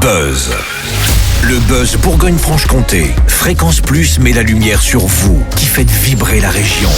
Buzz. Le Buzz Bourgogne-Franche-Comté. Fréquence Plus met la lumière sur vous qui faites vibrer la région.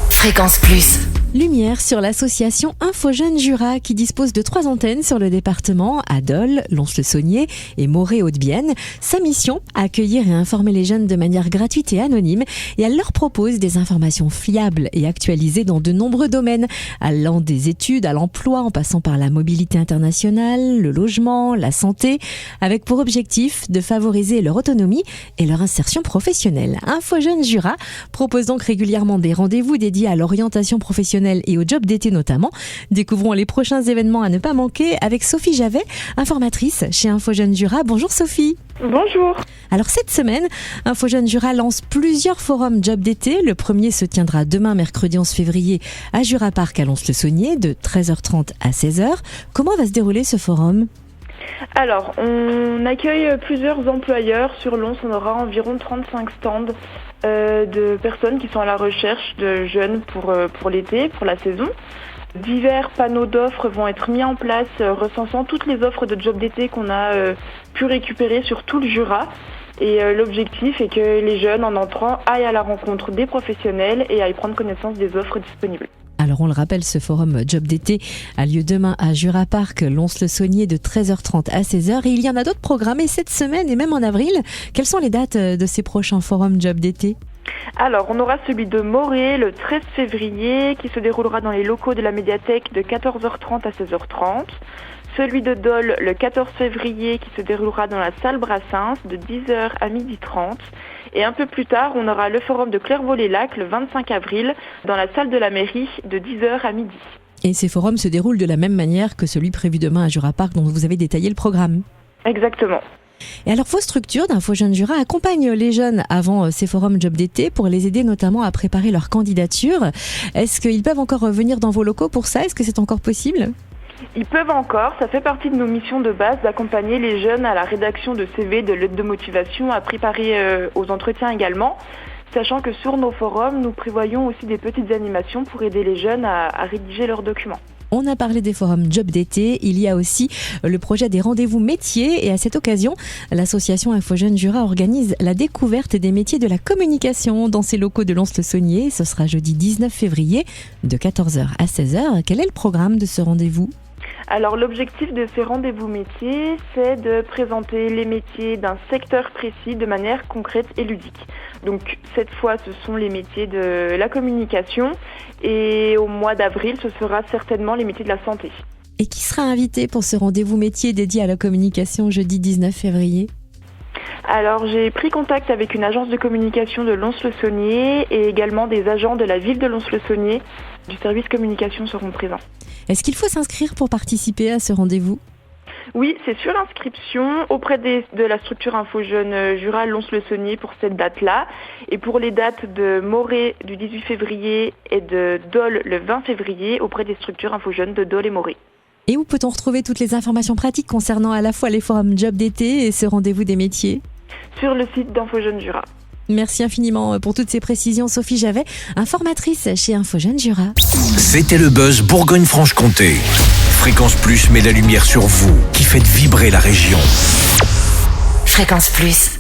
Fréquence Plus. Lumière sur l'association Info-Jeunes Jura qui dispose de 3 antennes sur le département, à Dole, Lons-le-Saunier et Morée-Haute-Bienne. Sa mission, accueillir et informer les jeunes de manière gratuite et anonyme, et elle leur propose des informations fiables et actualisées dans de nombreux domaines, allant des études à l'emploi en passant par la mobilité internationale, le logement, la santé, avec pour objectif de favoriser leur autonomie et leur insertion professionnelle. Info-Jeunes Jura propose donc régulièrement des rendez-vous dédiés à l'orientation professionnelle et au job d'été notamment. Découvrons les prochains événements à ne pas manquer avec Sophie Javet, informatrice chez Info-Jeunes Jura. Bonjour Sophie. Bonjour. Alors cette semaine, Info-Jeunes Jura lance plusieurs forums job d'été. Le premier se tiendra demain mercredi 11 février à Jura Park à Lons-le-Saunier de 13h30 à 16h. Comment va se dérouler ce forum ? Alors, on accueille plusieurs employeurs sur Lons. On aura environ 35 stands de personnes qui sont à la recherche de jeunes pour l'été, pour la saison. Divers panneaux d'offres vont être mis en place, recensant toutes les offres de job d'été qu'on a pu récupérer sur tout le Jura. Et l'objectif est que les jeunes, en entrant, aillent à la rencontre des professionnels et aillent prendre connaissance des offres disponibles. Alors on le rappelle, ce forum job d'été a lieu demain à Jura Park, Lons-le-Saunier de 13h30 à 16h. Et il y en a d'autres programmés cette semaine et même en avril. Quelles sont les dates de ces prochains forums job d'été ? Alors, on aura celui de Morée le 13 février qui se déroulera dans les locaux de la médiathèque de 14h30 à 16h30. Celui de Dole le 14 février qui se déroulera dans la salle Brassens de 10h à 12h30. Et un peu plus tard, on aura le forum de Clairvaux-les-Lacs le 25 avril dans la salle de la mairie de 10h à midi. Et ces forums se déroulent de la même manière que celui prévu demain à Jura Park dont vous avez détaillé le programme. Exactement. Et alors, vos structures d'Info-Jeunes Jura accompagnent les jeunes avant ces forums job d'été pour les aider notamment à préparer leur candidature. Est-ce qu'ils peuvent encore venir dans vos locaux pour ça ? Est-ce que c'est encore possible ? Ils peuvent encore, ça fait partie de nos missions de base d'accompagner les jeunes à la rédaction de CV, de lettres de motivation, à préparer aux entretiens également. Sachant que sur nos forums, nous prévoyons aussi des petites animations pour aider les jeunes à rédiger leurs documents. On a parlé des forums job d'été, il y a aussi le projet des rendez-vous métiers et à cette occasion, l'association Info-Jeunes Jura organise la découverte des métiers de la communication dans ses locaux de Lons-le-Saunier. Ce sera jeudi 19 février de 14h à 16h. Quel est le programme de ce rendez-vous ? Alors l'objectif de ces rendez-vous métiers, c'est de présenter les métiers d'un secteur précis de manière concrète et ludique. Donc cette fois, ce sont les métiers de la communication et au mois d'avril, ce sera certainement les métiers de la santé. Et qui sera invité pour ce rendez-vous métier dédié à la communication jeudi 19 février ? Alors j'ai pris contact avec une agence de communication de Lons-le-Saunier et également des agents de la ville de Lons-le-Saunier du service communication seront présents. Est-ce qu'il faut s'inscrire pour participer à ce rendez-vous ? Oui, c'est sur inscription auprès de la structure Info-Jeunes Jura Lons-le-Saunier pour cette date-là. Et pour les dates de Morée du 18 février et de Dole le 20 février auprès des structures Info-Jeunes de Dole et Morée. Et où peut-on retrouver toutes les informations pratiques concernant à la fois les forums job d'été et ce rendez-vous des métiers ? Sur le site d'Info-Jeunes Jura. Merci infiniment pour toutes ces précisions, Sophie Javet, informatrice chez Info-Jeunes Jura. C'était le Buzz Bourgogne-Franche-Comté. Fréquence Plus met la lumière sur vous qui faites vibrer la région. Fréquence Plus.